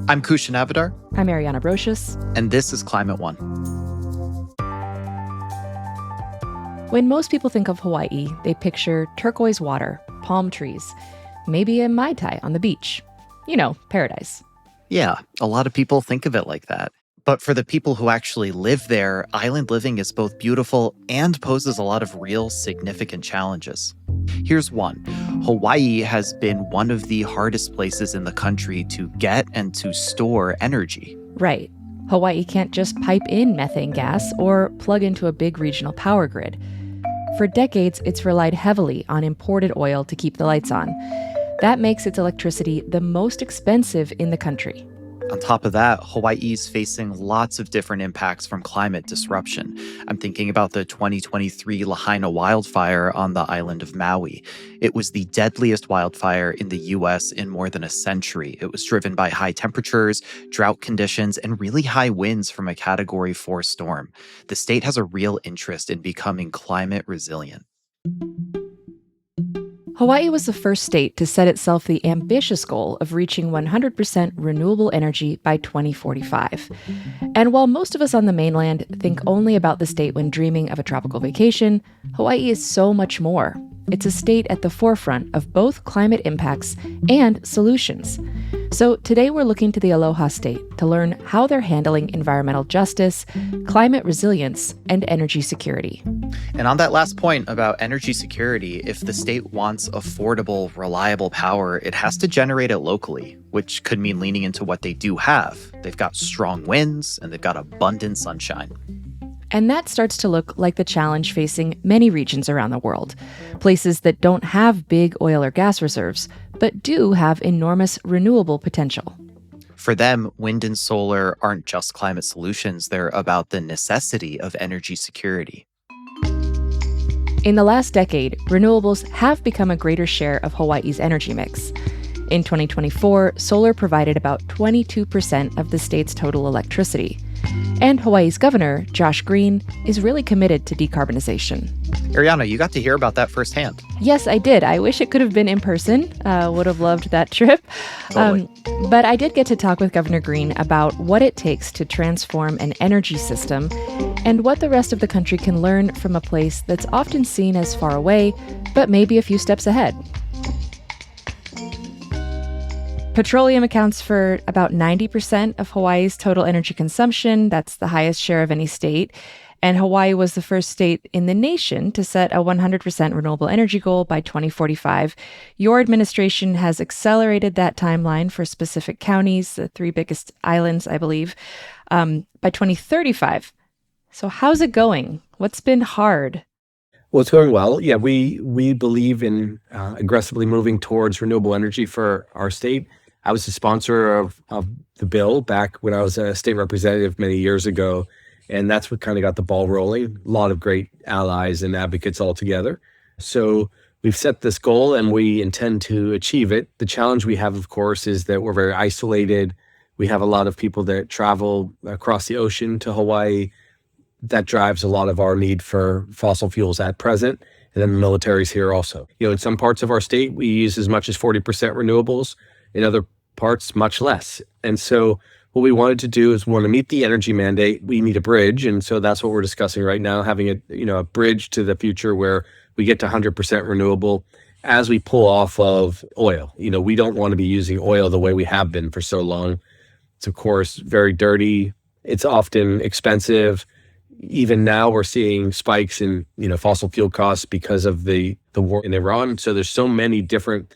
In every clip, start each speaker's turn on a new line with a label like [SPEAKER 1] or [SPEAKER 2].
[SPEAKER 1] I'm Kushan Avadar.
[SPEAKER 2] I'm Ariana Brocious.
[SPEAKER 1] And this is Climate One.
[SPEAKER 2] When most people think of Hawaii, they picture turquoise water, palm trees, maybe a Mai Tai on the beach. You know, paradise.
[SPEAKER 1] Yeah, a lot of people think of it like that. But for the people who actually live there, island living is both beautiful and poses a lot of real significant challenges. Here's one. Hawaii has been one of the hardest places in the country to get and to store energy.
[SPEAKER 2] Right. Hawaii can't just pipe in methane gas or plug into a big regional power grid. For decades, it's relied heavily on imported oil to keep the lights on. That makes its electricity the most expensive in the country.
[SPEAKER 1] On top of that, Hawaii's facing lots of different impacts from climate disruption. I'm thinking about the 2023 Lahaina wildfire on the island of Maui. It was the deadliest wildfire in the U.S. in more than a century. It was driven by high temperatures, drought conditions, and really high winds from a Category 4 storm. The state has a real interest in becoming climate resilient.
[SPEAKER 2] Hawaii was the first state to set itself the ambitious goal of reaching 100% renewable energy by 2045. And while most of us on the mainland think only about the state when dreaming of a tropical vacation, Hawaii is so much more. It's a state at the forefront of both climate impacts and solutions. So today we're looking to the Aloha state to learn how they're handling environmental justice, climate resilience, and energy security.
[SPEAKER 1] And on that last point about energy security, if the state wants affordable, reliable power, it has to generate it locally, which could mean leaning into what they do have. They've got strong winds and they've got abundant sunshine.
[SPEAKER 2] And that starts to look like the challenge facing many regions around the world. Places that don't have big oil or gas reserves, but do have enormous renewable potential.
[SPEAKER 1] For them, wind and solar aren't just climate solutions, they're about the necessity of energy security.
[SPEAKER 2] In the last decade, renewables have become a greater share of Hawaii's energy mix. In 2024, solar provided about 22% of the state's total electricity. And Hawaii's governor, Josh Green, is really committed to decarbonization.
[SPEAKER 1] Ariana, you got to hear about that firsthand.
[SPEAKER 2] Yes, I did. I wish it could have been in person. Would have loved that trip.
[SPEAKER 1] Totally.
[SPEAKER 2] But I did get to talk with Governor Green about what it takes to transform an energy system and what the rest of the country can learn from a place that's often seen as far away, but maybe a few steps ahead. Petroleum accounts for about 90% of Hawaii's total energy consumption. That's the highest share of any state. And Hawaii was the first state in the nation to set a 100% renewable energy goal by 2045. Your administration has accelerated that timeline for specific counties, the three biggest islands, I believe, by 2035. So how's it going? What's been hard?
[SPEAKER 3] Well, it's going well. Yeah, we believe in aggressively moving towards renewable energy for our state. I was the sponsor of the bill back when I was a state representative many years ago, and that's what kind of got the ball rolling. A lot of great allies and advocates all together. So we've set this goal and we intend to achieve it. The challenge we have, of course, is that we're very isolated. We have a lot of people that travel across the ocean to Hawaii. That drives a lot of our need for fossil fuels at present. And then the military's here also. You know, in some parts of our state, we use as much as 40% renewables. In other parts, much less. And so what we wanted to do is we want to meet the energy mandate. We need a bridge. And so that's what we're discussing right now, having a bridge to the future where we get to 100% renewable as we pull off of oil. You know, we don't want to be using oil the way we have been for so long. It's, of course, very dirty. It's often expensive. Even now we're seeing spikes in, fossil fuel costs because of the war in Iran. So there's so many different,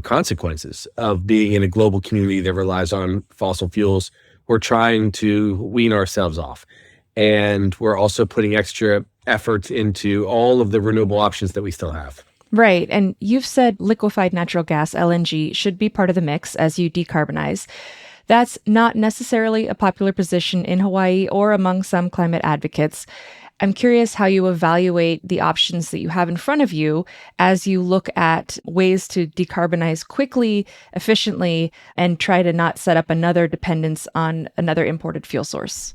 [SPEAKER 3] consequences of being in a global community that relies on fossil fuels. We're trying to wean ourselves off. And we're also putting extra effort into all of the renewable options that we still have.
[SPEAKER 2] Right. And you've said liquefied natural gas, LNG, should be part of the mix as you decarbonize. That's not necessarily a popular position in Hawaii or among some climate advocates. I'm curious how you evaluate the options that you have in front of you as you look at ways to decarbonize quickly, efficiently, and try to not set up another dependence on another imported fuel source.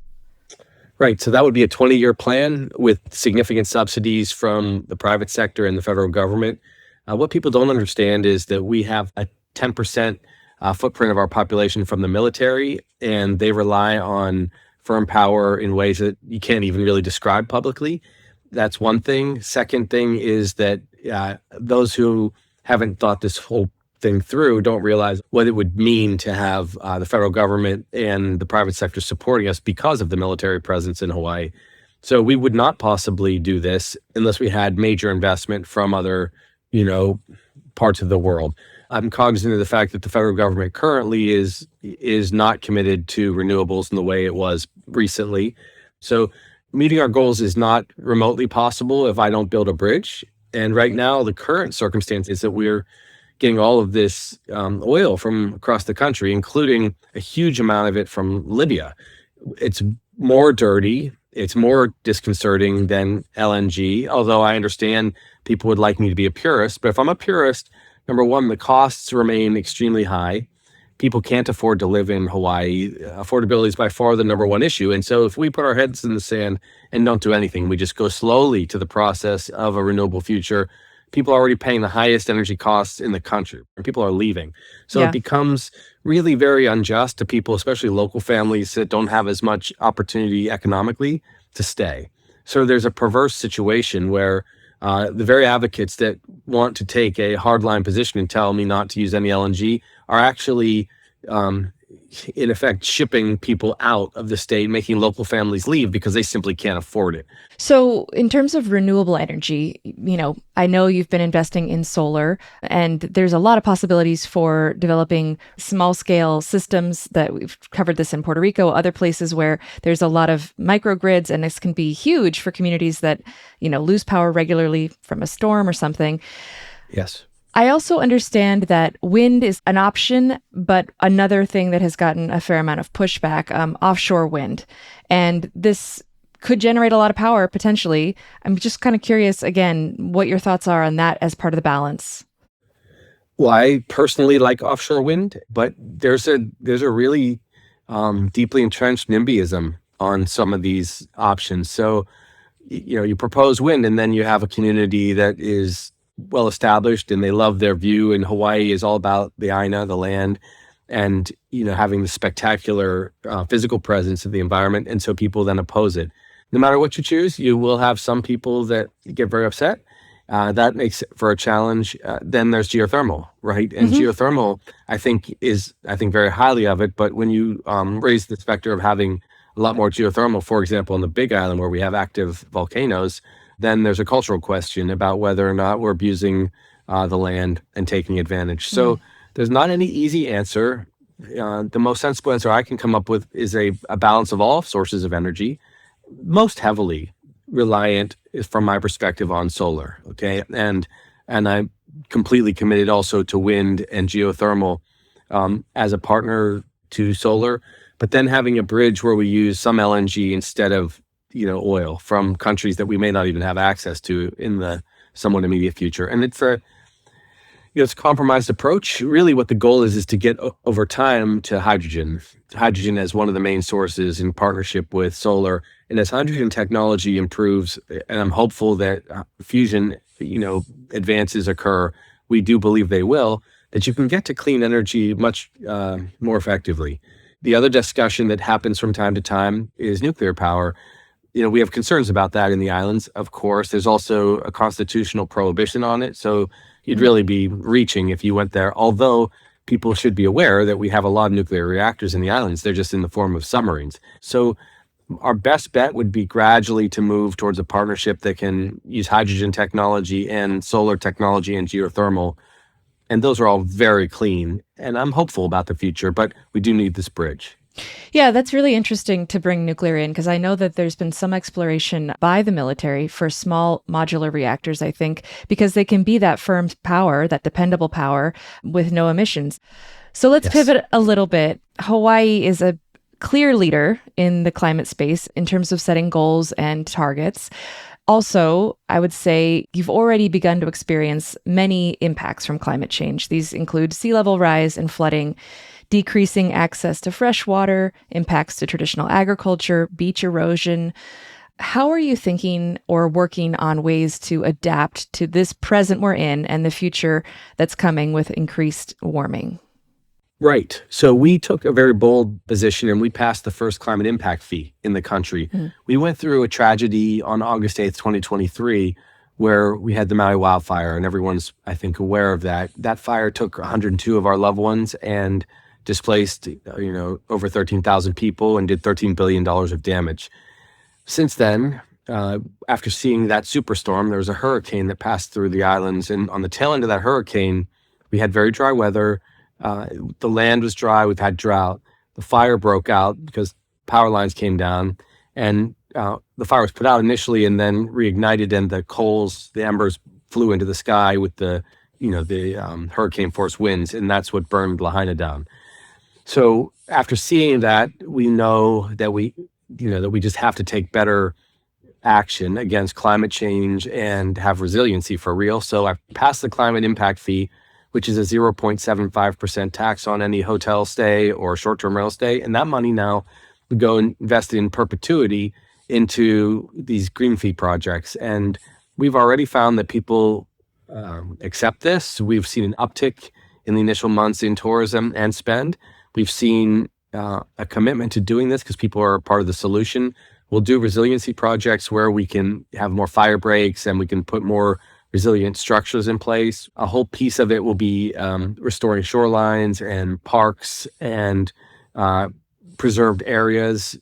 [SPEAKER 3] Right. So that would be a 20-year plan with significant subsidies from the private sector and the federal government. What people don't understand is that we have a 10% footprint of our population from the military, and they rely on firm power in ways that you can't even really describe publicly. That's one thing. Second thing is that those who haven't thought this whole thing through don't realize what it would mean to have the federal government and the private sector supporting us because of the military presence in Hawaii. So we would not possibly do this unless we had major investment from other, parts of the world. I'm cognizant of the fact that the federal government currently is not committed to renewables in the way it was recently. So meeting our goals is not remotely possible if I don't build a bridge. And right now, the current circumstance is that we're getting all of this oil from across the country, including a huge amount of it from Libya. It's more dirty. It's more disconcerting than LNG, although I understand people would like me to be a purist. But if I'm a purist, number one, the costs remain extremely high. People can't afford to live in Hawaii. Affordability is by far the number one issue. And so if we put our heads in the sand and don't do anything, we just go slowly to the process of a renewable future, people are already paying the highest energy costs in the country, and people are leaving. So It becomes really very unjust to people, especially local families that don't have as much opportunity economically to stay. So there's a perverse situation where the very advocates that want to take a hardline position and tell me not to use any LNG are actually, in effect, shipping people out of the state, making local families leave because they simply can't afford it.
[SPEAKER 2] So in terms of renewable energy, I know you've been investing in solar, and there's a lot of possibilities for developing small scale systems that we've covered this in Puerto Rico, other places where there's a lot of microgrids, and this can be huge for communities that, lose power regularly from a storm or something.
[SPEAKER 3] Yes.
[SPEAKER 2] I also understand that wind is an option, but another thing that has gotten a fair amount of pushback, offshore wind. And this could generate a lot of power potentially. I'm just kind of curious, again, what your thoughts are on that as part of the balance.
[SPEAKER 3] Well, I personally like offshore wind, but there's a really deeply entrenched NIMBYism on some of these options. So, you propose wind, and then you have a community that is well established and they love their view, and Hawaii is all about the Aina, the land, and having the spectacular physical presence of the environment, and so people then oppose it. No matter what you choose, you will have some people that get very upset. That makes it for a challenge. Then there's geothermal, right? And geothermal, I think very highly of it. But when you raise the specter of having a lot more geothermal, for example, on the Big Island where we have active volcanoes, then there's a cultural question about whether or not we're abusing the land and taking advantage. So there's not any easy answer. The most sensible answer I can come up with is a balance of all sources of energy, most heavily reliant, from my perspective, on solar. Okay, and I'm completely committed also to wind and geothermal as a partner to solar. But then having a bridge where we use some LNG instead of oil from countries that we may not even have access to in the somewhat immediate future. And it's a compromised approach. Really what the goal is to get over time to hydrogen as one of the main sources in partnership with solar. And as hydrogen technology improves, and I'm hopeful that fusion, advances occur, we do believe they will, that you can get to clean energy much more effectively. The other discussion that happens from time to time is nuclear power. We have concerns about that in the islands, of course. There's also a constitutional prohibition on it. So you'd really be reaching if you went there. Although people should be aware that we have a lot of nuclear reactors in the islands. They're just in the form of submarines. So our best bet would be gradually to move towards a partnership that can use hydrogen technology and solar technology and geothermal. And those are all very clean. And I'm hopeful about the future, but we do need this bridge.
[SPEAKER 2] Yeah, that's really interesting to bring nuclear in, because I know that there's been some exploration by the military for small modular reactors, I think, because they can be that firm power, that dependable power with no emissions. So let's pivot a little bit. Hawaii is a clear leader in the climate space in terms of setting goals and targets. Also, I would say you've already begun to experience many impacts from climate change. These include sea level rise and flooding, decreasing access to fresh water, impacts to traditional agriculture, beach erosion. How are you thinking or working on ways to adapt to this present we're in and the future that's coming with increased warming?
[SPEAKER 3] Right. So we took a very bold position and we passed the first climate impact fee in the country.
[SPEAKER 2] Mm.
[SPEAKER 3] We went through a tragedy on August 8th, 2023, where we had the Maui wildfire, and everyone's, I think, aware of that. That fire took 102 of our loved ones and displaced, over 13,000 people and did $13 billion of damage. Since then, after seeing that superstorm, there was a hurricane that passed through the islands. And on the tail end of that hurricane, we had very dry weather. The land was dry. We've had drought. The fire broke out because power lines came down. And the fire was put out initially and then reignited, and the embers flew into the sky with the hurricane force winds. And that's what burned Lahaina down. So after seeing that, we know that we just have to take better action against climate change and have resiliency for real. So I've passed the climate impact fee, which is a 0.75% tax on any hotel stay or short-term rental stay. And that money now would go and invest in perpetuity into these green fee projects. And we've already found that people accept this. We've seen an uptick in the initial months in tourism and spend. We've seen a commitment to doing this because people are part of the solution. We'll do resiliency projects where we can have more fire breaks and we can put more resilient structures in place. A whole piece of it will be restoring shorelines and parks and preserved areas,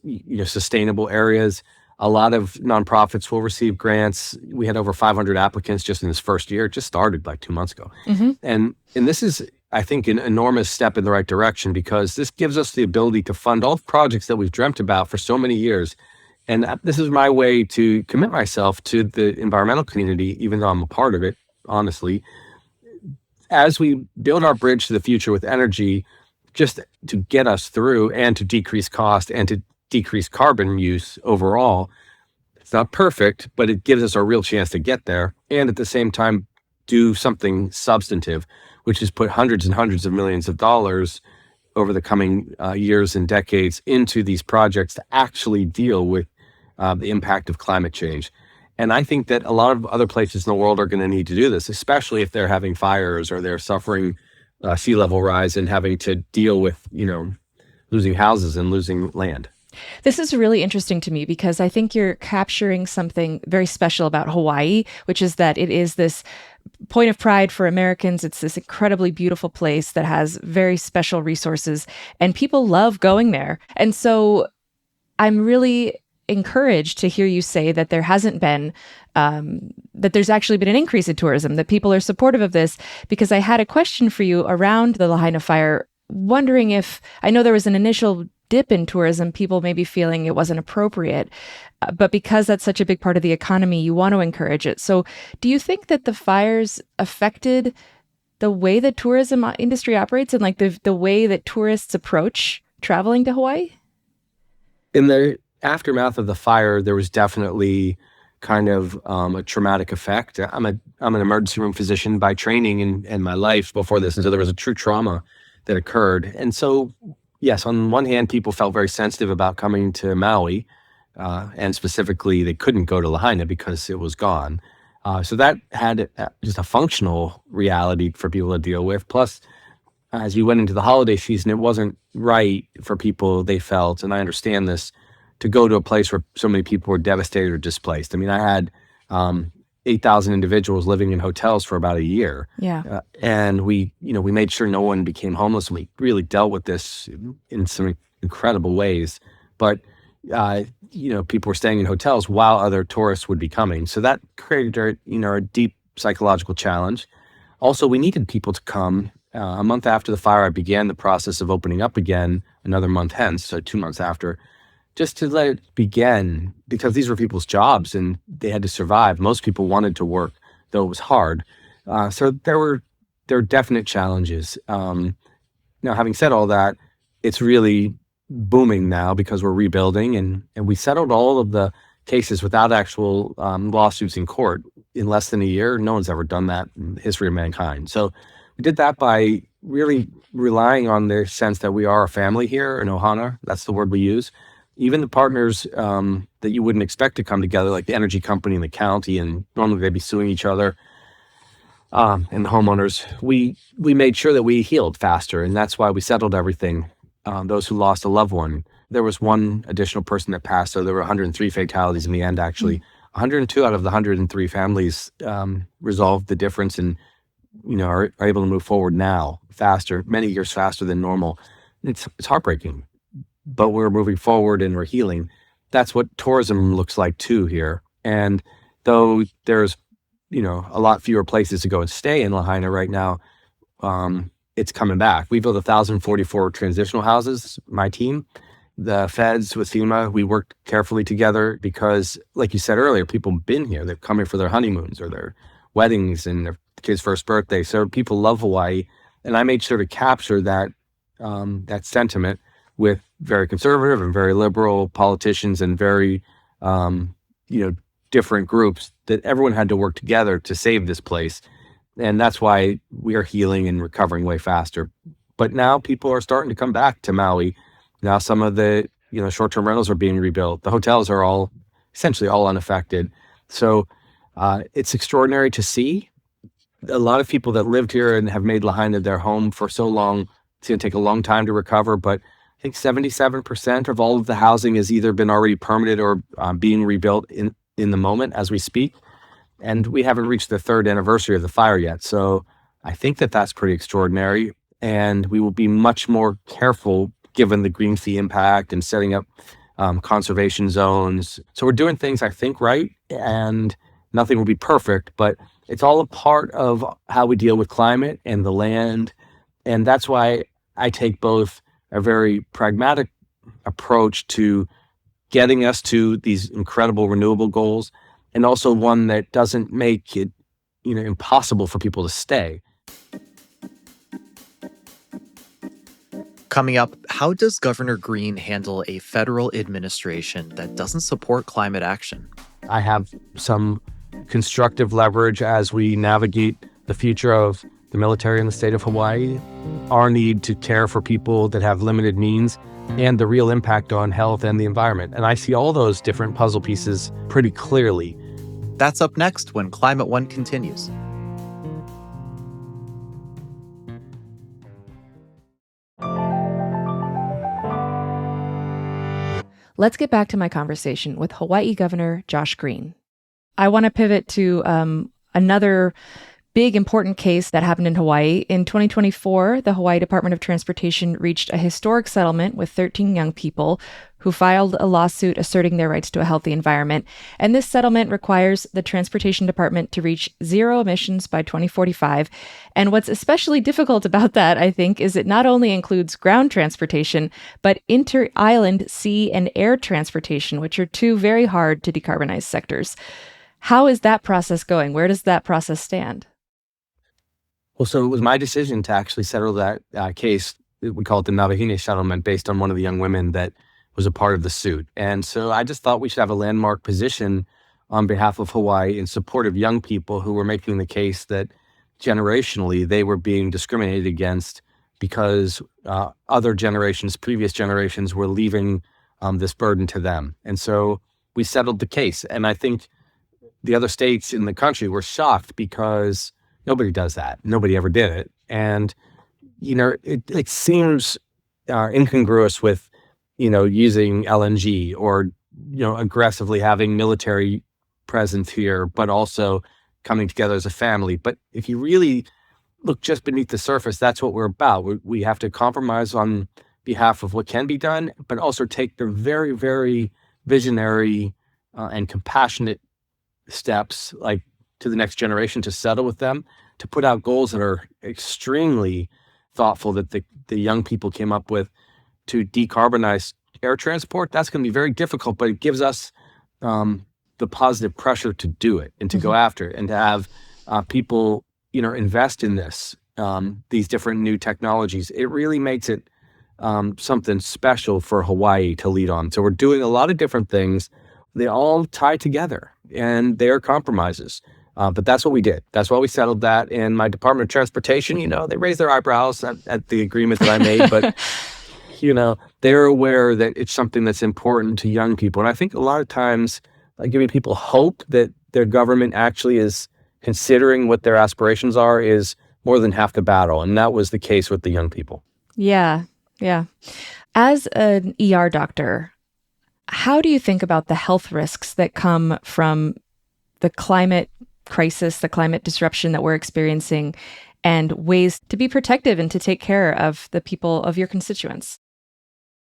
[SPEAKER 3] sustainable areas. A lot of nonprofits will receive grants. We had over 500 applicants just in this first year. It just started like 2 months ago.
[SPEAKER 2] Mm-hmm.
[SPEAKER 3] And this is, I think, an enormous step in the right direction because this gives us the ability to fund all the projects that we've dreamt about for so many years. And this is my way to commit myself to the environmental community, even though I'm a part of it, honestly. As we build our bridge to the future with energy, just to get us through and to decrease cost and to decrease carbon use overall, it's not perfect, but it gives us a real chance to get there. And at the same time, do something substantive, which is put hundreds and hundreds of millions of dollars over the coming years and decades into these projects to actually deal with the impact of climate change. And I think that a lot of other places in the world are going to need to do this, especially if they're having fires or they're suffering sea level rise and having to deal with, losing houses and losing land.
[SPEAKER 2] This is really interesting to me because I think you're capturing something very special about Hawaii, which is that it is this point of pride for Americans. It's this incredibly beautiful place that has very special resources and people love going there. And so I'm really encouraged to hear you say that there hasn't been, that there's actually been an increase in tourism, that people are supportive of this, because I had a question for you around the Lahaina fire, wondering if, I know there was an initial dip in tourism, people may be feeling it wasn't appropriate, but because that's such a big part of the economy, you want to encourage it. So do you think that the fires affected the way the tourism industry operates and like the way that tourists approach traveling to Hawaii?
[SPEAKER 3] In the aftermath of the fire, there was definitely kind of a traumatic effect. I'm an emergency room physician by training and my life before this, and so there was a true trauma that occurred. And so, yes, on one hand, people felt very sensitive about coming to Maui, and specifically, they couldn't go to Lahaina because it was gone. So that had just a functional reality for people to deal with. Plus, as you went into the holiday season, it wasn't right for people, they felt, and I understand this, to go to a place where so many people were devastated or displaced. I mean, I had 8,000 individuals living in hotels for about a year.
[SPEAKER 2] Yeah.
[SPEAKER 3] And we made sure no one became homeless. And we really dealt with this in some incredible ways. But, people were staying in hotels while other tourists would be coming. So that created, a deep psychological challenge. Also, we needed people to come. A month after the fire, I began the process of opening up again another month hence, so 2 months after, just to let it begin, because these were people's jobs and they had to survive. Most people wanted to work, though it was hard. So there were definite challenges. Now, having said all that, it's really booming now because we're rebuilding, and we settled all of the cases without actual lawsuits in court in less than a year. No one's ever done that in the history of mankind. So we did that by really relying on the sense that we are a family here in Ohana. That's the word we use. Even the partners that you wouldn't expect to come together, like the energy company and the county, and normally they'd be suing each other, and the homeowners, we made sure that we healed faster, and that's why we settled everything. Those who lost a loved one, there was one additional person that passed, so there were 103 fatalities in the end. Actually, 102 out of the 103 families resolved the difference, and are able to move forward now faster, many years faster than normal. It's heartbreaking, but we're moving forward and we're healing. That's what tourism looks like too here. And though there's a lot fewer places to go and stay in Lahaina right now, it's coming back. We built 1,044 transitional houses, my team. The feds with FEMA, we worked carefully together because, like you said earlier, people have been here. They're coming for their honeymoons or their weddings and their kids' first birthday. So people love Hawaii. And I made sure to capture that sentiment with very conservative and very liberal politicians and very, different groups, that everyone had to work together to save this place. And that's why we are healing and recovering way faster. But now people are starting to come back to Maui. Now some of the short-term rentals are being rebuilt. The hotels are essentially all unaffected. So it's extraordinary to see. A lot of people that lived here and have made Lahaina their home for so long, it's going to take a long time to recover. But I think 77% of all of the housing has either been already permitted or being rebuilt in the moment as we speak. And we haven't reached the 3rd anniversary of the fire yet. So I think that that's pretty extraordinary. And we will be much more careful given the green fee impact and setting up conservation zones. So we're doing things, I think, right. And nothing will be perfect, but it's all a part of how we deal with climate and the land. And that's why I take both a very pragmatic approach to getting us to these incredible renewable goals, and also one that doesn't make it, impossible for people to stay.
[SPEAKER 1] Coming up, how does Governor Green handle a federal administration that doesn't support climate action?
[SPEAKER 3] I have some constructive leverage as we navigate the future of the military in the state of Hawaii, our need to care for people that have limited means, and the real impact on health and the environment. And I see all those different puzzle pieces pretty clearly.
[SPEAKER 1] That's up next when Climate One continues.
[SPEAKER 2] Let's get back to my conversation with Hawaii Governor Josh Green. I want to pivot to another big important case that happened in Hawaii. In 2024, the Hawaii Department of Transportation reached a historic settlement with 13 young people who filed a lawsuit asserting their rights to a healthy environment. And this settlement requires the Transportation Department to reach zero emissions by 2045. And what's especially difficult about that, I think, is it not only includes ground transportation, but inter-island sea and air transportation, which are two very hard to decarbonize sectors. How is that process going? Where does that process stand?
[SPEAKER 3] Well, so it was my decision to actually settle that case. We call it the Navahine settlement, based on one of the young women that was a part of the suit. And so I just thought we should have a landmark position on behalf of Hawaii in support of young people who were making the case that generationally they were being discriminated against because other generations, previous generations, were leaving this burden to them. And so we settled the case. And I think the other states in the country were shocked because nobody does that. Nobody ever did it. And, it seems incongruous with, using LNG or, aggressively having military presence here, but also coming together as a family. But if you really look just beneath the surface, that's what we're about. We have to compromise on behalf of what can be done, but also take the very, very visionary and compassionate steps, like to the next generation, to settle with them, to put out goals that are extremely thoughtful that the young people came up with to decarbonize air transport. That's going to be very difficult, but it gives us the positive pressure to do it and to go after it, and to have people, invest in this, these different new technologies. It really makes it something special for Hawaii to lead on. So we're doing a lot of different things. They all tie together, and they are compromises. But that's what we did. That's why we settled that. And my Department of Transportation, they raised their eyebrows at the agreement that I made. But, they're aware that it's something that's important to young people. And I think a lot of times, giving people hope that their government actually is considering what their aspirations are is more than half the battle. And that was the case with the young people.
[SPEAKER 2] Yeah, yeah. As an ER doctor, how do you think about the health risks that come from the climate crisis, the climate disruption that we're experiencing, and ways to be protective and to take care of the people of your constituents?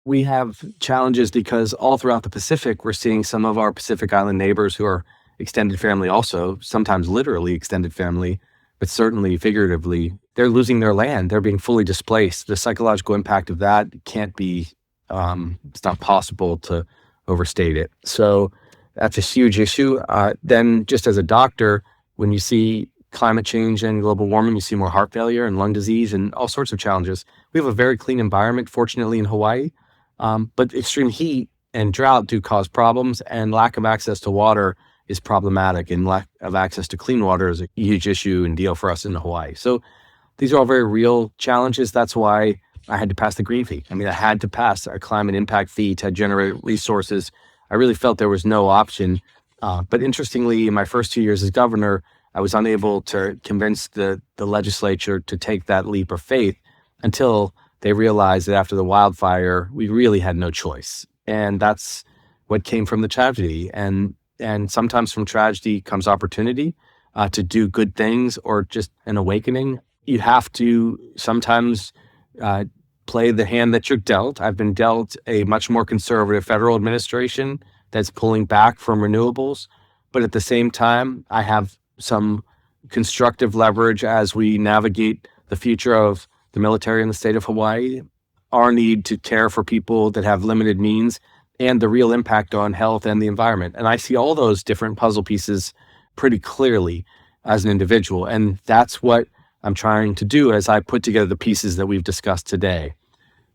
[SPEAKER 3] We have challenges because all throughout the Pacific, we're seeing some of our Pacific Island neighbors who are extended family also, sometimes literally extended family, but certainly figuratively, they're losing their land. They're being fully displaced. The psychological impact of that can't be, it's not possible to overstate it. So that's a huge issue. Then just as a doctor, when you see climate change and global warming, you see more heart failure and lung disease and all sorts of challenges. We have a very clean environment, fortunately, in Hawaii. But extreme heat and drought do cause problems, and lack of access to water is problematic, and lack of access to clean water is a huge issue and deal for us in Hawaii. So these are all very real challenges. That's why I had to pass the green fee. I mean, I had to pass a climate impact fee to generate resources. I really felt there was no option. But interestingly, in my first 2 years as governor, I was unable to convince the legislature to take that leap of faith until they realized that after the wildfire, we really had no choice. And that's what came from the tragedy. And sometimes from tragedy comes opportunity to do good things or just an awakening. You have to sometimes play the hand that you're dealt. I've been dealt a much more conservative federal administration that's pulling back from renewables. But at the same time, I have some constructive leverage as we navigate the future of the military in the state of Hawaii, our need to care for people that have limited means, and the real impact on health and the environment. And I see all those different puzzle pieces pretty clearly as an individual. And that's what I'm trying to do as I put together the pieces that we've discussed today.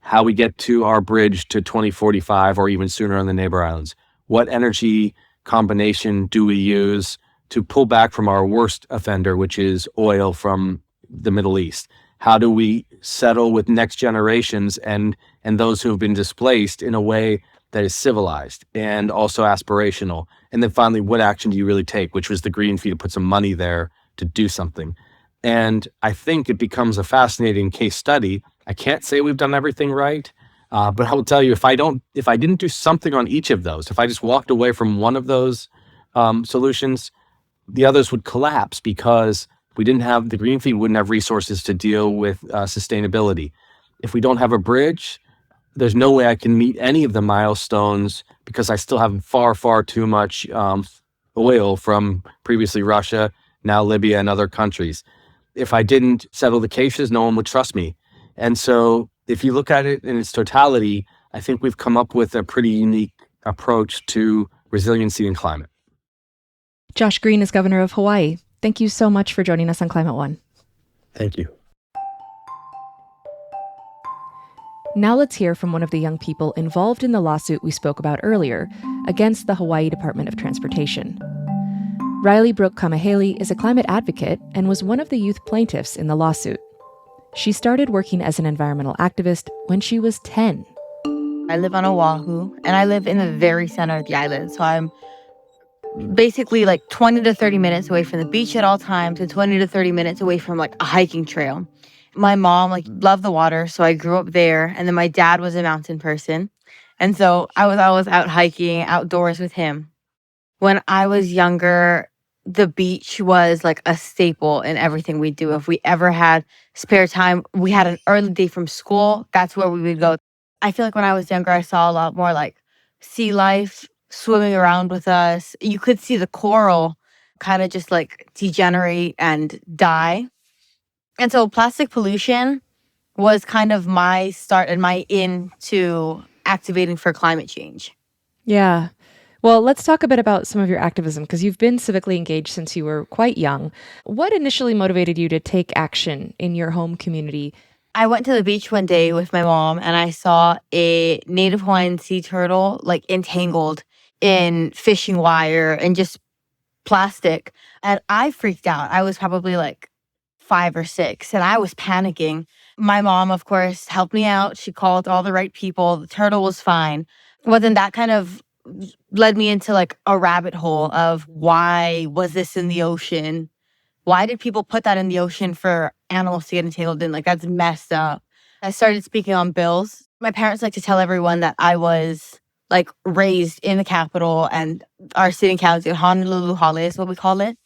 [SPEAKER 3] How we get to our bridge to 2045 or even sooner on the neighbor islands. What energy combination do we use to pull back from our worst offender, which is oil from the Middle East? How do we settle with next generations and those who have been displaced in a way that is civilized and also aspirational? And then finally, what action do you really take, which was the green fee, to put some money there to do something. And I think it becomes a fascinating case study. I can't say we've done everything right, but I will tell you, if I didn't do something on each of those, if I just walked away from one of those solutions, the others would collapse because we didn't have the green fee, wouldn't have resources to deal with sustainability. If we don't have a bridge, there's no way I can meet any of the milestones because I still have far, far too much oil from previously Russia, now Libya and other countries. If I didn't settle the cases, no one would trust me. And so if you look at it in its totality, I think we've come up with a pretty unique approach to resiliency and climate.
[SPEAKER 2] Josh Green is governor of Hawaii. Thank you so much for joining us on Climate One.
[SPEAKER 3] Thank you.
[SPEAKER 2] Now let's hear from one of the young people involved in the lawsuit we spoke about earlier against the Hawaii Department of Transportation. Rylee Brooke Kamahele is a climate advocate and was one of the youth plaintiffs in the lawsuit. She started working as an environmental activist when she was 10.
[SPEAKER 4] I live on Oahu, and I live in the very center of the island, so I'm basically like 20 to 30 minutes away from the beach at all times and 20 to 30 minutes away from like a hiking trail. My mom loved the water, so I grew up there. And then my dad was a mountain person. And so I was always out hiking outdoors with him. When I was younger, the beach was like a staple in everything we do. If we ever had spare time, we had an early day from school, that's where we would go. I feel like when I was younger, I saw a lot more like sea life swimming around with us. You could see the coral kind of just like degenerate and die. And so plastic pollution was kind of my start and my into activating for climate change.
[SPEAKER 2] Yeah. Well, let's talk a bit about some of your activism, because you've been civically engaged since you were quite young. What initially motivated you to take action in your home community?
[SPEAKER 4] I went to the beach one day with my mom and I saw a native Hawaiian sea turtle like entangled in fishing wire and just plastic. And I freaked out. I was probably like 5 or 6 and I was panicking. My mom, of course, helped me out. She called all the right people. The turtle was fine. Well, then that kind of led me into like a rabbit hole of why was this in the ocean? why did people put that in the ocean for animals to get entangled in? Like, that's messed up. I started speaking on bills. My parents like to tell everyone that I was like raised in the capital, and our city and county, Honolulu Hale is what we call it,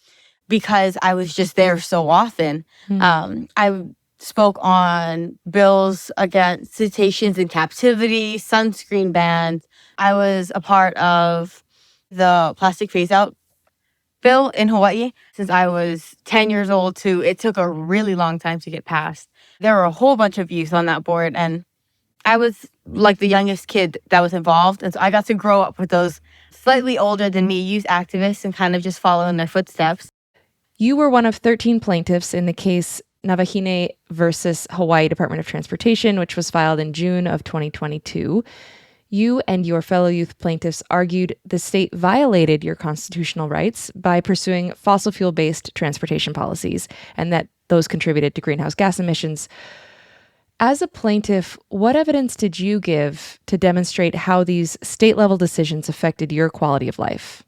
[SPEAKER 4] because I was just there so often. I spoke on bills against cetaceans in captivity, sunscreen bans. I was a part of the plastic phase out bill in Hawaii since I was 10 years old too. It took a really long time to get passed. There were a whole bunch of youth on that board, and I was like the youngest kid that was involved. And so I got to grow up with those slightly older than me youth activists and kind of just follow in their footsteps.
[SPEAKER 2] You were one of 13 plaintiffs in the case Navahine versus Hawaii Department of Transportation, which was filed in June of 2022. You and your fellow youth plaintiffs argued the state violated your constitutional rights by pursuing fossil fuel-based transportation policies, and that those contributed to greenhouse gas emissions. As a plaintiff, what evidence did you give to demonstrate how these state-level decisions affected your quality of life?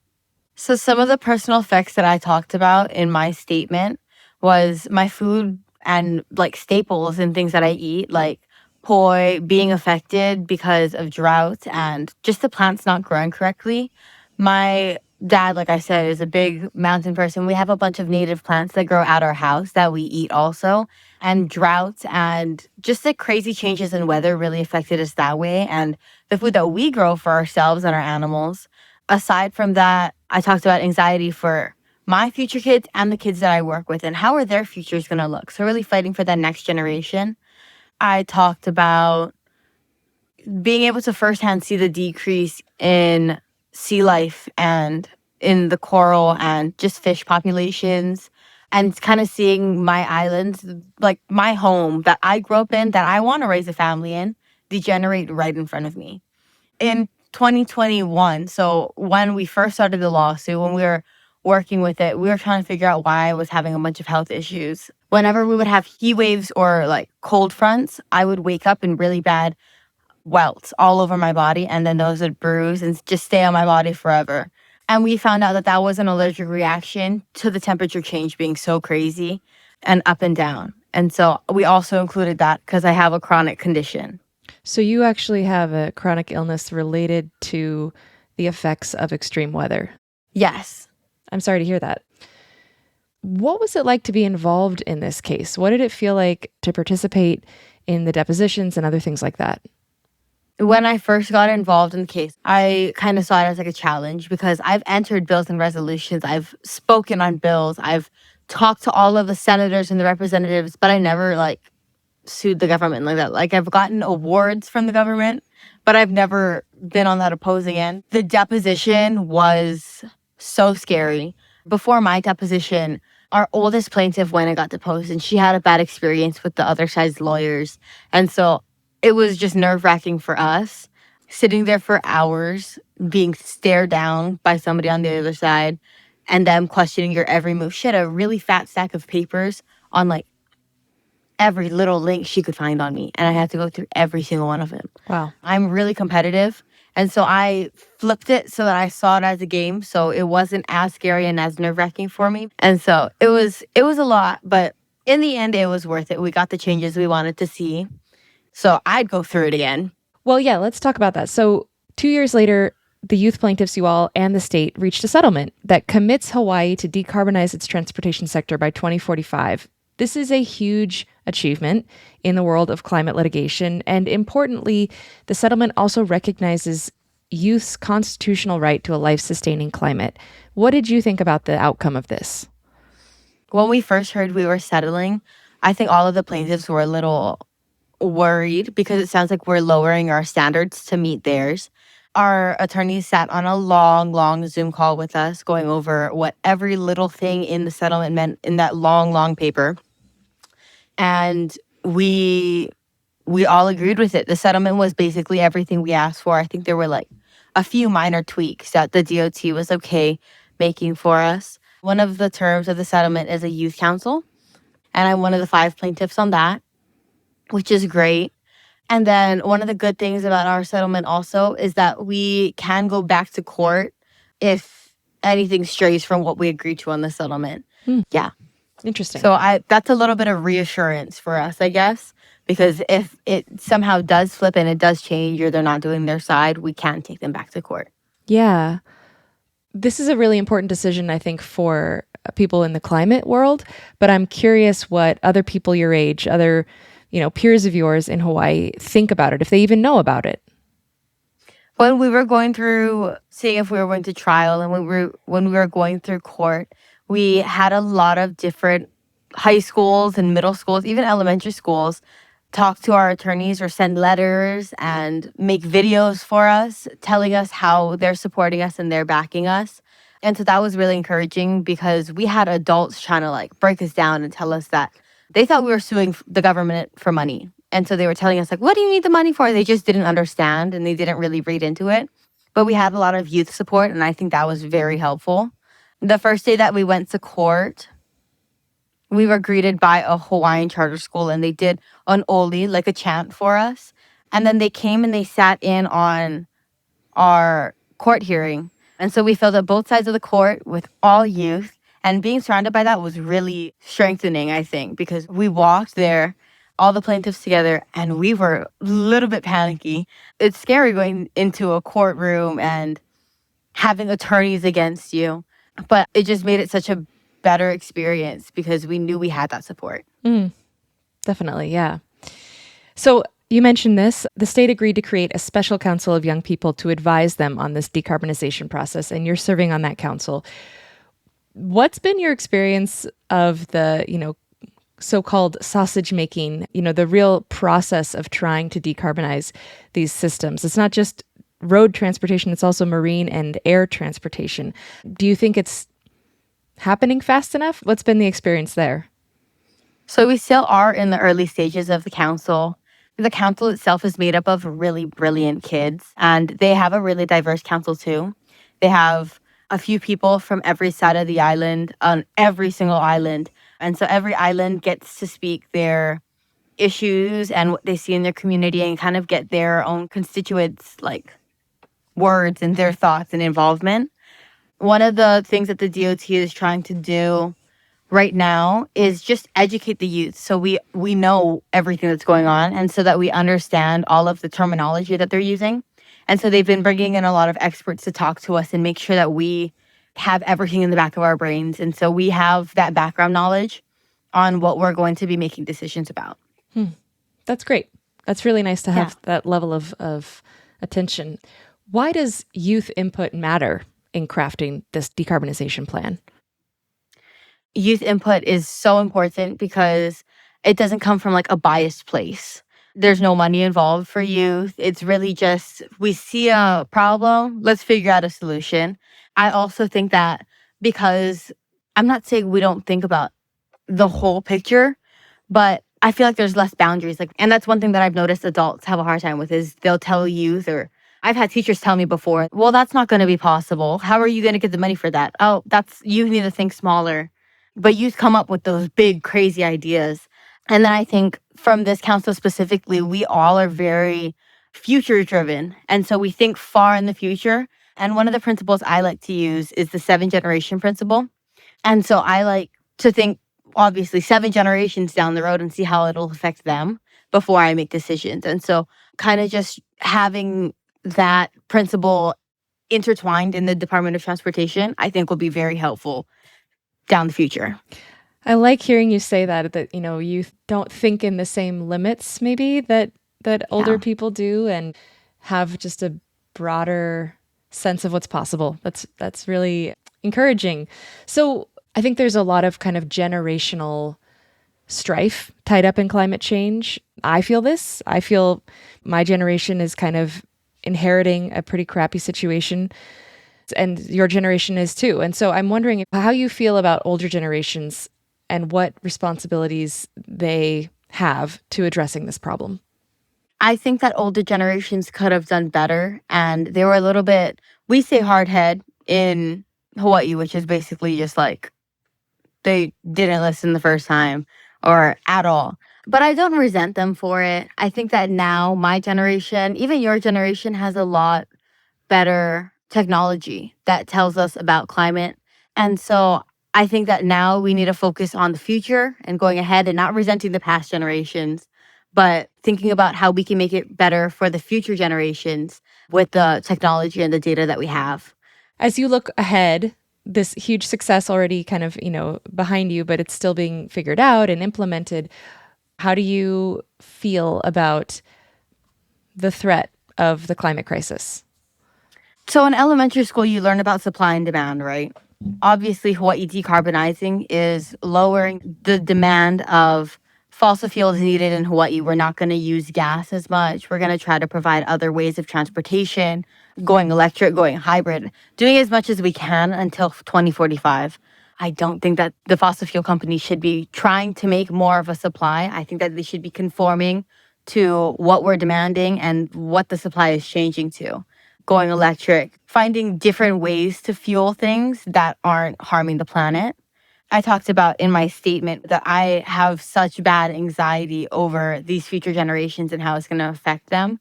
[SPEAKER 4] So some of the personal effects that I talked about in my statement was my food and like staples and things that I eat, like poi being affected because of drought and just the plants not growing correctly. My dad, like I said, is a big mountain person. We have a bunch of native plants that grow at our house that we eat also. And drought and just the crazy changes in weather really affected us that way. And the food that we grow for ourselves and our animals. Aside from that, I talked about anxiety for my future kids and the kids that I work with and how are their futures going to look. So really fighting for that next generation. I talked about being able to firsthand see the decrease in sea life and in the coral and just fish populations, and kind of seeing my islands, like my home that I grew up in, that I want to raise a family in, degenerate right in front of me. In 2021, so when we first started the lawsuit, when we were working with it, we were trying to figure out why I was having a bunch of health issues. Whenever we would have heat waves or like cold fronts, I would wake up in really bad welts all over my body, and then those would bruise and just stay on my body forever. And we found out that that was an allergic reaction to the temperature change being so crazy and up and down. And so we also included that because I have a chronic condition.
[SPEAKER 2] So you actually have a chronic illness related to the effects of extreme weather.
[SPEAKER 4] Yes.
[SPEAKER 2] I'm sorry to hear that. What was it like to be involved in this case? What did it feel like to participate in the depositions and other things like that?
[SPEAKER 4] When I first got involved in the case, I kind of saw it as like a challenge because I've entered bills and resolutions. I've spoken on bills. I've talked to all of the senators and the representatives, but I never like sued the government like that. Like I've gotten awards from the government, but I've never been on that opposing end. The deposition was so scary. Before my deposition, our oldest plaintiff went and got deposed, and she had a bad experience with the other side's lawyers. And so it was just nerve-wracking for us, sitting there for hours, being stared down by somebody on the other side, and them questioning your every move. She had a really fat stack of papers on like every little link she could find on me, and I had to go through every single one of them.
[SPEAKER 2] Wow.
[SPEAKER 4] I'm really competitive, and so I flipped it so that I saw it as a game, so it wasn't as scary and as nerve-wracking for me. And so it was a lot, but in the end, it was worth it. We got the changes we wanted to see, so I'd go through it again.
[SPEAKER 2] Well, yeah, let's talk about that. So 2 years later, the youth plaintiffs, you all, and the state reached a settlement that commits Hawaii to decarbonize its transportation sector by 2045. This is a huge achievement in the world of climate litigation. And importantly, the settlement also recognizes youth's constitutional right to a life-sustaining climate. What did you think about the outcome of this?
[SPEAKER 4] When we first heard we were settling, I think all of the plaintiffs were a little worried because it sounds like we're lowering our standards to meet theirs. Our attorneys sat on a long Zoom call with us going over what every little thing in the settlement meant in that long paper. And we all agreed with it. The settlement was basically everything we asked for. I think there were like a few minor tweaks that the DOT was okay making for us. One of the terms of the settlement is a youth council, and I'm one of the 5 plaintiffs on that, which is great. And then one of the good things about our settlement also is that we can go back to court if anything strays from what we agreed to on the settlement. Yeah.
[SPEAKER 2] Interesting.
[SPEAKER 4] So that's a little bit of reassurance for us, I guess, because if it somehow does flip and it does change or they're not doing their side, we can take them back to court.
[SPEAKER 2] Yeah. This is a really important decision, I think, for people in the climate world, but I'm curious what other people your age, other, peers of yours in Hawaii think about it, if they even know about it.
[SPEAKER 4] When we were going through seeing if we were going to trial and when we were going through court, we had a lot of different high schools and middle schools, even elementary schools, talk to our attorneys or send letters and make videos for us, telling us how they're supporting us and they're backing us. And so that was really encouraging because we had adults trying to like break us down and tell us that they thought we were suing the government for money. And so they were telling us like, what do you need the money for? They just didn't understand and they didn't really read into it. But we had a lot of youth support and I think that was very helpful. The first day that we went to court, we were greeted by a Hawaiian charter school and they did an oli, like a chant for us. And then they came and they sat in on our court hearing. And so we filled up both sides of the court with all youth. And being surrounded by that was really strengthening, I think, because we walked there, all the plaintiffs together, and we were a little bit panicky. It's scary going into a courtroom and having attorneys against you. But it just made it such a better experience because we knew we had that support.
[SPEAKER 2] Definitely, yeah. So you mentioned this. The state agreed to create a special council of young people to advise them on this decarbonization process, and you're serving on that council. What's been your experience of the, so-called sausage making, the real process of trying to decarbonize these systems? It's not just road transportation, it's also marine and air transportation. Do you think it's happening fast enough? What's been the experience there?
[SPEAKER 4] So we still are in the early stages of the council. The council itself is made up of really brilliant kids, and they have a really diverse council too. They have a few people from every side of the island on every single island. And so every island gets to speak their issues and what they see in their community and kind of get their own constituents' like words and their thoughts and involvement. One of the things that the DOT is trying to do right now is just educate the youth so we know everything that's going on and so that we understand all of the terminology that they're using. And so they've been bringing in a lot of experts to talk to us and make sure that we have everything in the back of our brains. And so we have that background knowledge on what we're going to be making decisions about.
[SPEAKER 2] That's great. That's really nice to have that level of attention. Why does youth input matter in crafting this decarbonization plan?
[SPEAKER 4] Youth input is so important because it doesn't come from like a biased place. There's no money involved for youth. It's really just, we see a problem, let's figure out a solution. I also think that because I'm not saying we don't think about the whole picture, but I feel like there's less boundaries. And that's one thing that I've noticed adults have a hard time with is they'll tell youth, or I've had teachers tell me before, well, that's not going to be possible. How are you going to get the money for that? Oh, you need to think smaller. But youth come up with those big, crazy ideas. And then I think from this council specifically, we all are very future driven. And so we think far in the future. And one of the principles I like to use is the 7-generation principle. And so I like to think, obviously, 7 generations down the road and see how it'll affect them before I make decisions. And so kind of just having that principle intertwined in the Department of Transportation, I think will be very helpful down the future.
[SPEAKER 2] I like hearing you say that youth don't think in the same limits maybe that older people do and have just a broader sense of what's possible. That's really encouraging. So I think there's a lot of kind of generational strife tied up in climate change. I feel this. I feel my generation is kind of inheriting a pretty crappy situation, and your generation is too. And so I'm wondering how you feel about older generations and what responsibilities they have to addressing this problem.
[SPEAKER 4] I think that older generations could have done better, and they were a little bit, we say hard head in Hawaii, which is basically just like they didn't listen the first time or at all. But I don't resent them for it. I think that now my generation, even your generation, has a lot better technology that tells us about climate. And so I think that now we need to focus on the future and going ahead and not resenting the past generations, but thinking about how we can make it better for the future generations with the technology and the data that we have.
[SPEAKER 2] As you look ahead, this huge success already kind of, behind you, but it's still being figured out and implemented. How do you feel about the threat of the climate crisis?
[SPEAKER 4] So in elementary school, you learn about supply and demand, right? Obviously, Hawaii decarbonizing is lowering the demand of fossil fuels needed in Hawaii. We're not going to use gas as much. We're going to try to provide other ways of transportation, going electric, going hybrid, doing as much as we can until 2045. I don't think that the fossil fuel companies should be trying to make more of a supply. I think that they should be conforming to what we're demanding and what the supply is changing to. Going electric, finding different ways to fuel things that aren't harming the planet. I talked about in my statement that I have such bad anxiety over these future generations and how it's going to affect them.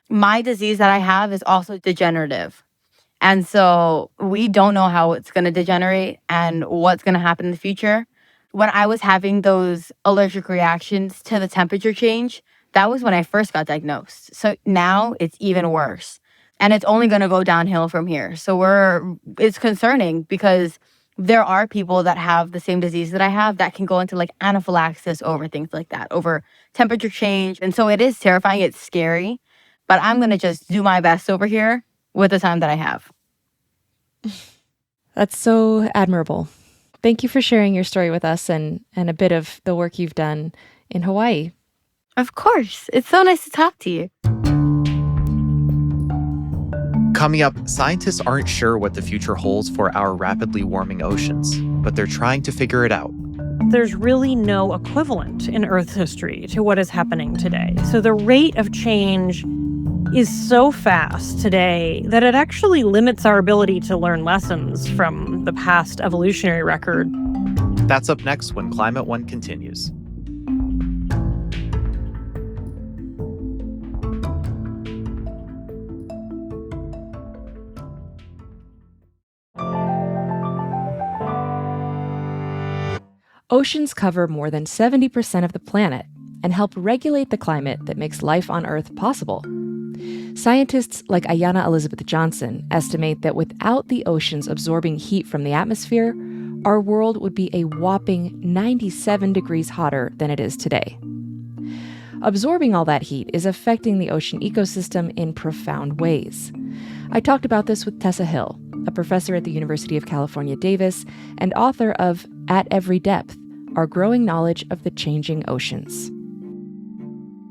[SPEAKER 4] My disease that I have is also degenerative. And so we don't know how it's going to degenerate and what's going to happen in the future. When I was having those allergic reactions to the temperature change, that was when I first got diagnosed. So now it's even worse. And it's only going to go downhill from here. So it's concerning because there are people that have the same disease that I have that can go into like anaphylaxis over things like that, over temperature change. And so it is terrifying. It's scary. But I'm going to just do my best over here with the time that I have.
[SPEAKER 2] That's so admirable. Thank you for sharing your story with us and a bit of the work you've done in Hawaii.
[SPEAKER 4] Of course. It's so nice to talk to you.
[SPEAKER 1] Coming up, scientists aren't sure what the future holds for our rapidly warming oceans, but they're trying to figure it out.
[SPEAKER 5] There's really no equivalent in Earth's history to what is happening today. So the rate of change is so fast today that it actually limits our ability to learn lessons from the past evolutionary record.
[SPEAKER 1] That's up next when Climate One continues.
[SPEAKER 2] Oceans cover more than 70% of the planet and help regulate the climate that makes life on Earth possible. Scientists like Ayanna Elizabeth Johnson estimate that without the oceans absorbing heat from the atmosphere, our world would be a whopping 97 degrees hotter than it is today. Absorbing all that heat is affecting the ocean ecosystem in profound ways. I talked about this with Tessa Hill, a professor at the University of California, Davis, and author of At Every Depth, Our Growing Knowledge of the Changing Oceans.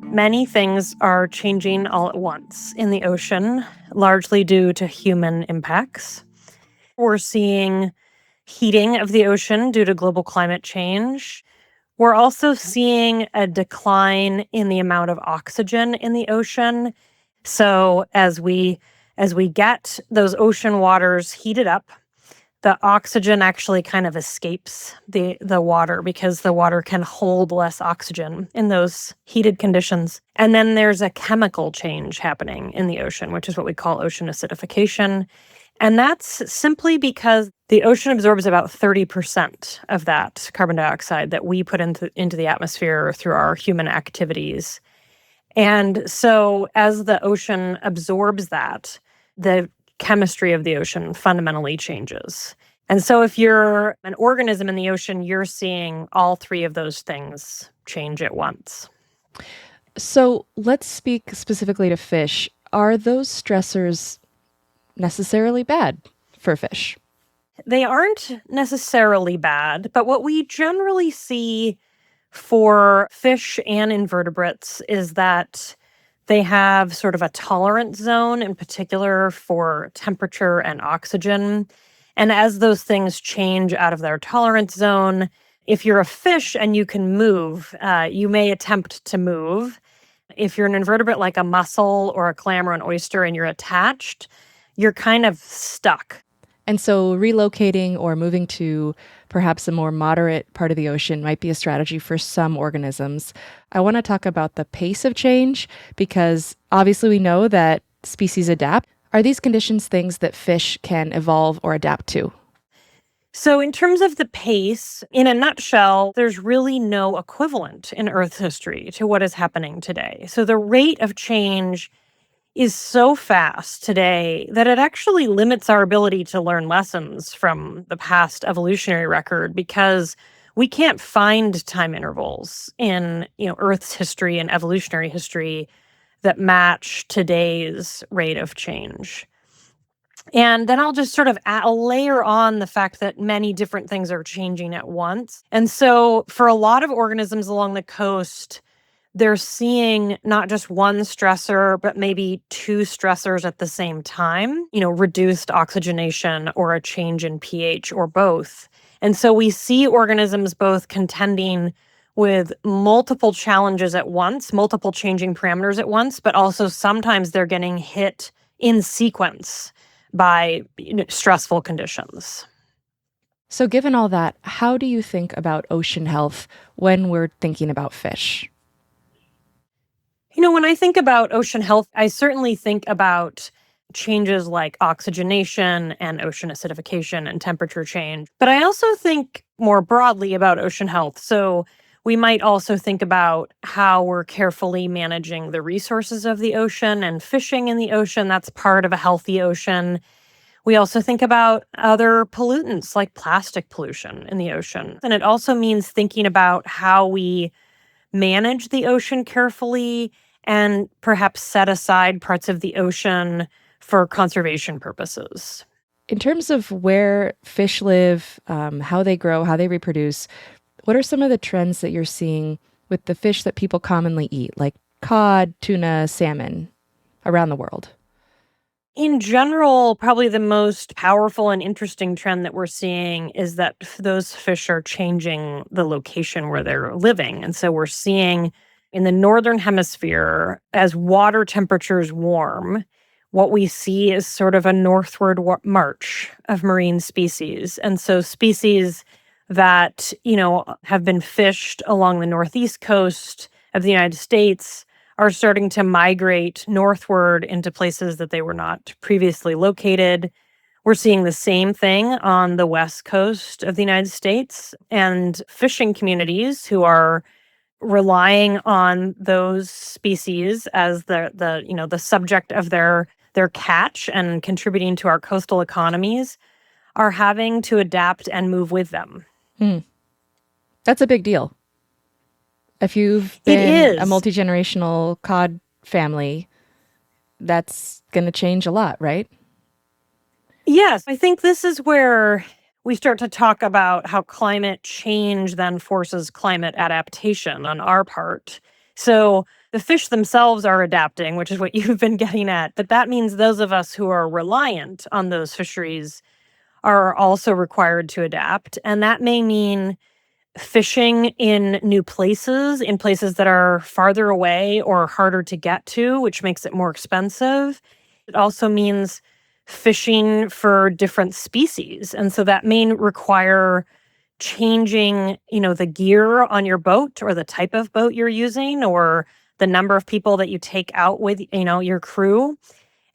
[SPEAKER 5] Many things are changing all at once in the ocean, largely due to human impacts. We're seeing heating of the ocean due to global climate change. We're also seeing a decline in the amount of oxygen in the ocean. So as we get those ocean waters heated up, the oxygen actually kind of escapes the water because the water can hold less oxygen in those heated conditions. And then there's a chemical change happening in the ocean, which is what we call ocean acidification. And that's simply because the ocean absorbs about 30% of that carbon dioxide that we put into the atmosphere through our human activities. And so as the ocean absorbs that, the chemistry of the ocean fundamentally changes. And so if you're an organism in the ocean, you're seeing all three of those things change at once.
[SPEAKER 2] So let's speak specifically to fish. Are those stressors necessarily bad for fish?
[SPEAKER 5] They aren't necessarily bad, but what we generally see for fish and invertebrates is that they have sort of a tolerance zone, in particular for temperature and oxygen. And as those things change out of their tolerance zone, if you're a fish and you can move, you may attempt to move. If you're an invertebrate like a mussel or a clam or an oyster and you're attached, you're kind of stuck.
[SPEAKER 2] And so relocating or moving to perhaps a more moderate part of the ocean might be a strategy for some organisms. I want to talk about the pace of change because obviously we know that species adapt. Are these conditions things that fish can evolve or adapt to?
[SPEAKER 5] So, in terms of the pace, in a nutshell, there's really no equivalent in Earth's history to what is happening today. So, the rate of change is so fast today that it actually limits our ability to learn lessons from the past evolutionary record because we can't find time intervals in, Earth's history and evolutionary history that match today's rate of change. And then I'll just sort of layer on the fact that many different things are changing at once. And so for a lot of organisms along the coast, they're seeing not just one stressor, but maybe two stressors at the same time, reduced oxygenation or a change in pH or both. And so we see organisms both contending with multiple challenges at once, multiple changing parameters at once, but also sometimes they're getting hit in sequence by stressful conditions.
[SPEAKER 2] So, given all that, how do you think about ocean health when we're thinking about fish?
[SPEAKER 5] When I think about ocean health, I certainly think about changes like oxygenation and ocean acidification and temperature change. But I also think more broadly about ocean health. So we might also think about how we're carefully managing the resources of the ocean and fishing in the ocean. That's part of a healthy ocean. We also think about other pollutants like plastic pollution in the ocean. And it also means thinking about how we manage the ocean carefully and perhaps set aside parts of the ocean for conservation purposes.
[SPEAKER 2] In terms of where fish live, how they grow, how they reproduce, what are some of the trends that you're seeing with the fish that people commonly eat, like cod, tuna, salmon, around the world?
[SPEAKER 5] In general, probably the most powerful and interesting trend that we're seeing is that those fish are changing the location where they're living. And so we're seeing in the northern hemisphere, as water temperatures warm, what we see is sort of a northward march of marine species. And so species that, have been fished along the northeast coast of the United States are starting to migrate northward into places that they were not previously located. We're seeing the same thing on the west coast of the United States, and fishing communities who are relying on those species as the subject of their catch and contributing to our coastal economies are having to adapt and move with them.
[SPEAKER 2] That's a big deal. If you've been a multi-generational cod family, that's going to change a lot, right?
[SPEAKER 5] Yes, I think this is where we start to talk about how climate change then forces climate adaptation on our part. So the fish themselves are adapting, which is what you've been getting at. But that means those of us who are reliant on those fisheries are also required to adapt. And that may mean fishing in new places, in places that are farther away or harder to get to, which makes it more expensive. It also means fishing for different species. And so that may require changing, the gear on your boat or the type of boat you're using or the number of people that you take out with, your crew.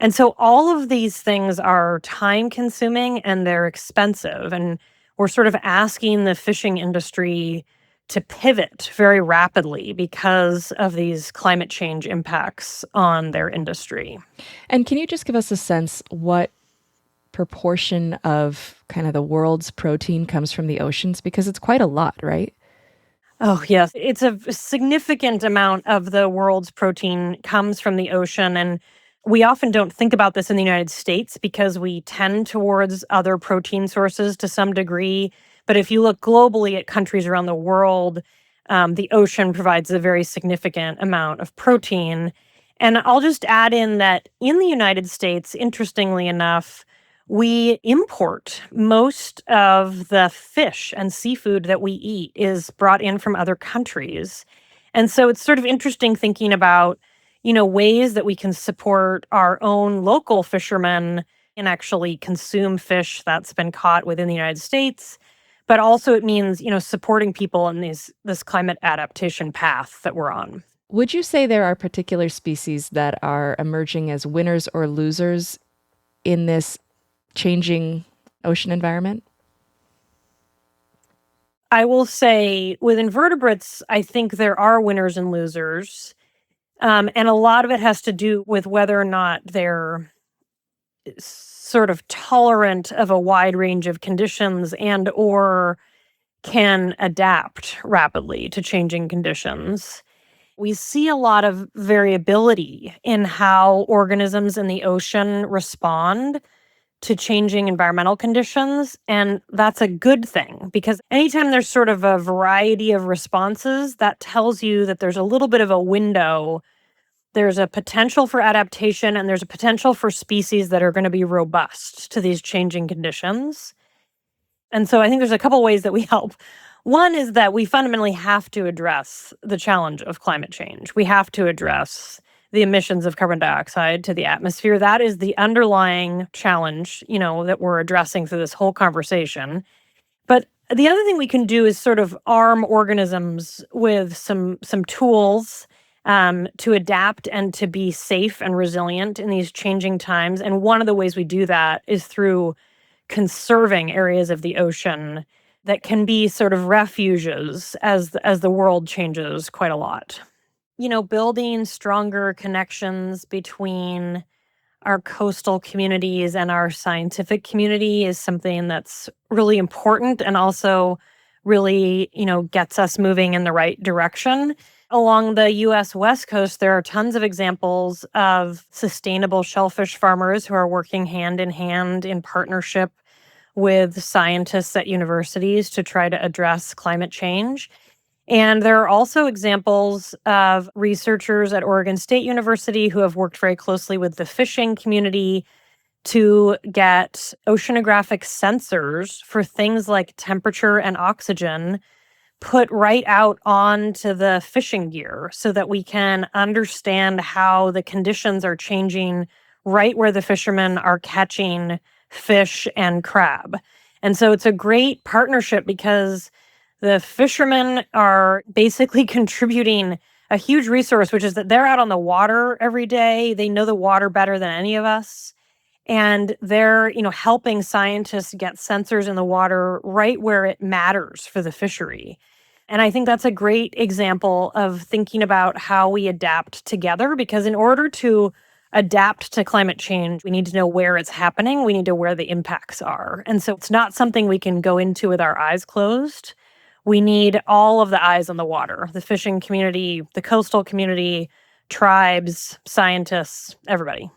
[SPEAKER 5] And so all of these things are time consuming and they're expensive. And we're sort of asking the fishing industry to pivot very rapidly because of these climate change impacts on their industry.
[SPEAKER 2] And can you just give us a sense what proportion of kind of the world's protein comes from the oceans? Because it's quite a lot, right?
[SPEAKER 5] Oh, yes. It's a significant amount of the world's protein comes from the ocean. And we often don't think about this in the United States because we tend towards other protein sources to some degree. But if you look globally at countries around the world, the ocean provides a very significant amount of protein. And I'll just add in that in the United States, interestingly enough, we import most of the fish and seafood that we eat is brought in from other countries. And so it's sort of interesting thinking about, ways that we can support our own local fishermen and actually consume fish that's been caught within the United States. But also it means, supporting people in this climate adaptation path that we're on.
[SPEAKER 2] Would you say there are particular species that are emerging as winners or losers in this changing ocean environment?
[SPEAKER 5] I will say with invertebrates, I think there are winners and losers. And a lot of it has to do with whether or not they're sort of tolerant of a wide range of conditions and or can adapt rapidly to changing conditions. We see a lot of variability in how organisms in the ocean respond to changing environmental conditions. And that's a good thing because anytime there's sort of a variety of responses, that tells you that there's a little bit of a window. There's a potential for adaptation and there's a potential for species that are going to be robust to these changing conditions. And so I think there's a couple ways that we help. One is that we fundamentally have to address the challenge of climate change. We have to address the emissions of carbon dioxide to the atmosphere. That is the underlying challenge, that we're addressing through this whole conversation. But the other thing we can do is sort of arm organisms with some tools to adapt and to be safe and resilient in these changing times. And one of the ways we do that is through conserving areas of the ocean that can be sort of refuges as the world changes quite a lot. Building stronger connections between our coastal communities and our scientific community is something that's really important and also really, gets us moving in the right direction. Along the US West Coast, there are tons of examples of sustainable shellfish farmers who are working hand in hand in partnership with scientists at universities to try to address climate change. And there are also examples of researchers at Oregon State University who have worked very closely with the fishing community to get oceanographic sensors for things like temperature and oxygen put right out onto the fishing gear so that we can understand how the conditions are changing right where the fishermen are catching fish and crab. And so it's a great partnership because the fishermen are basically contributing a huge resource, which is that they're out on the water every day. They know the water better than any of us. And they're, helping scientists get sensors in the water right where it matters for the fishery. And I think that's a great example of thinking about how we adapt together, because in order to adapt to climate change, we need to know where it's happening. We need to know where the impacts are. And so it's not something we can go into with our eyes closed. We need all of the eyes on the water, the fishing community, the coastal community, tribes, scientists, everybody.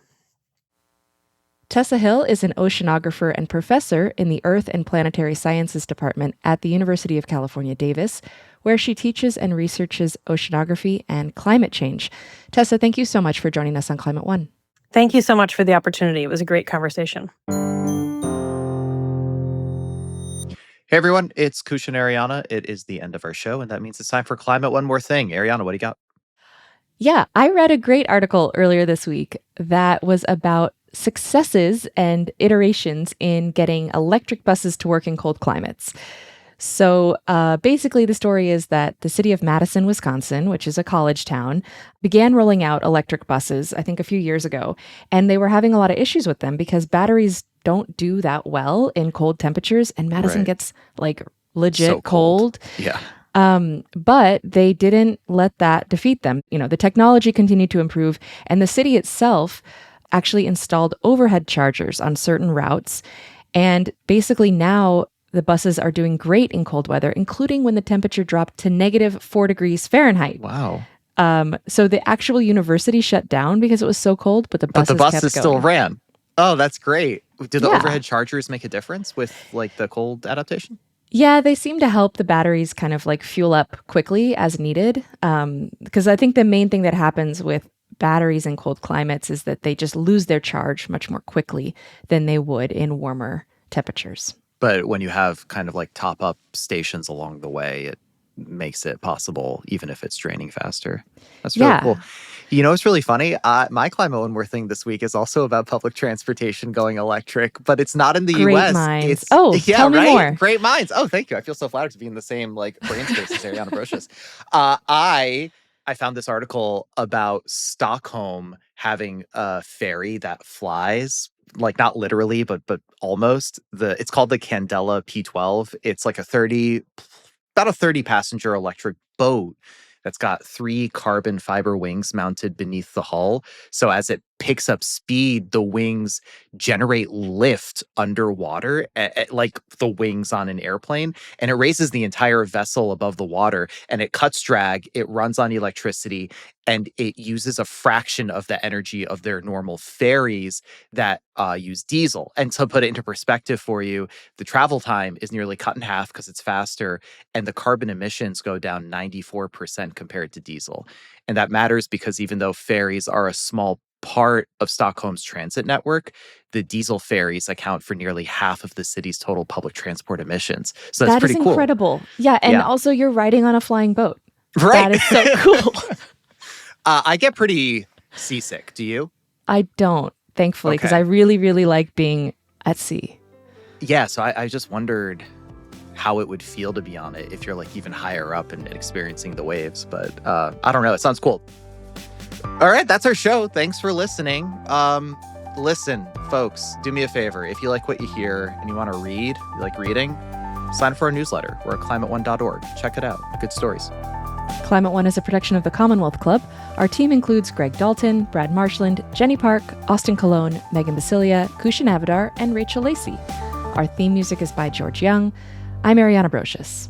[SPEAKER 2] Tessa Hill is an oceanographer and professor in the Earth and Planetary Sciences Department at the University of California, Davis, where she teaches and researches oceanography and climate change. Tessa, thank you so much for joining us on Climate One.
[SPEAKER 5] Thank you so much for the opportunity. It was a great conversation.
[SPEAKER 1] Hey everyone, it's Kush and Ariana. It is the end of our show, and that means it's time for Climate One More Thing. Ariana, what do you got?
[SPEAKER 2] Yeah, I read a great article earlier this week that was about successes and iterations in getting electric buses to work in cold climates. So basically, the story is that the city of Madison, Wisconsin, which is a college town, began rolling out electric buses, I think a few years ago. And they were having a lot of issues with them because batteries don't do that well in cold temperatures. And Madison gets like legit
[SPEAKER 1] So
[SPEAKER 2] cold.
[SPEAKER 1] Yeah.
[SPEAKER 2] But they didn't let that defeat them. The technology continued to improve, and the city itself actually installed overhead chargers on certain routes. And basically now the buses are doing great in cold weather, including when the temperature dropped to -4 degrees Fahrenheit.
[SPEAKER 1] Wow.
[SPEAKER 2] So the actual university shut down because it was so cold, but the buses kept
[SPEAKER 1] still
[SPEAKER 2] going.
[SPEAKER 1] ran. Oh, that's great. Did the
[SPEAKER 2] Yeah.
[SPEAKER 1] overhead chargers make a difference with like the cold adaptation?
[SPEAKER 2] Yeah, they seem to help the batteries kind of like fuel up quickly as needed. Because I think the main thing that happens with batteries in cold climates is that they just lose their charge much more quickly than they would in warmer temperatures.
[SPEAKER 1] But when you have kind of like top up stations along the way, it makes it possible, even if it's draining faster. That's really cool. It's really funny. My Climate One More Thing this week is also about public transportation going electric, but it's not in the
[SPEAKER 2] Great
[SPEAKER 1] US.
[SPEAKER 2] minds.
[SPEAKER 1] Yeah,
[SPEAKER 2] tell me
[SPEAKER 1] right?
[SPEAKER 2] more.
[SPEAKER 1] Great minds. Oh, thank you. I feel so flattered to be in the same like brain space as Ariana Brocious. I found this article about Stockholm having a ferry that flies, like not literally, but almost. It's called the Candela P12. It's like a 30 about a 30-passenger electric boat that's got 3 carbon fiber wings mounted beneath the hull. So as it picks up speed, the wings generate lift underwater, like the wings on an airplane, and it raises the entire vessel above the water, and it cuts drag, it runs on electricity, and it uses a fraction of the energy of their normal ferries that use diesel. And to put it into perspective for you, the travel time is nearly cut in half because it's faster, and the carbon emissions go down 94% compared to diesel. And that matters because even though ferries are a small part of Stockholm's transit network, the diesel ferries account for nearly half of the city's total public transport emissions. So that's pretty
[SPEAKER 2] That is
[SPEAKER 1] cool.
[SPEAKER 2] incredible. Yeah, and also you're riding on a flying boat.
[SPEAKER 1] Right.
[SPEAKER 2] That is so cool.
[SPEAKER 1] I get pretty seasick. Do you?
[SPEAKER 2] I don't, thankfully, because
[SPEAKER 1] Okay.
[SPEAKER 2] I really, really like being at sea.
[SPEAKER 1] Yeah, so I just wondered how it would feel to be on it if you're like even higher up and experiencing the waves. But I don't know. It sounds cool. All right, that's our show. Thanks for listening. Listen, folks, do me a favor. If you like what you hear and you want to read, you like reading, sign up for our newsletter. We're at climateone.org. Check it out. Good stories.
[SPEAKER 2] Climate One is a production of the Commonwealth Club. Our team includes Greg Dalton, Brad Marshland, Jenny Park, Austin Colon, Megan Basilia, Kushan Avidar, and Rachel Lacey. Our theme music is by George Young. I'm Ariana Brocious.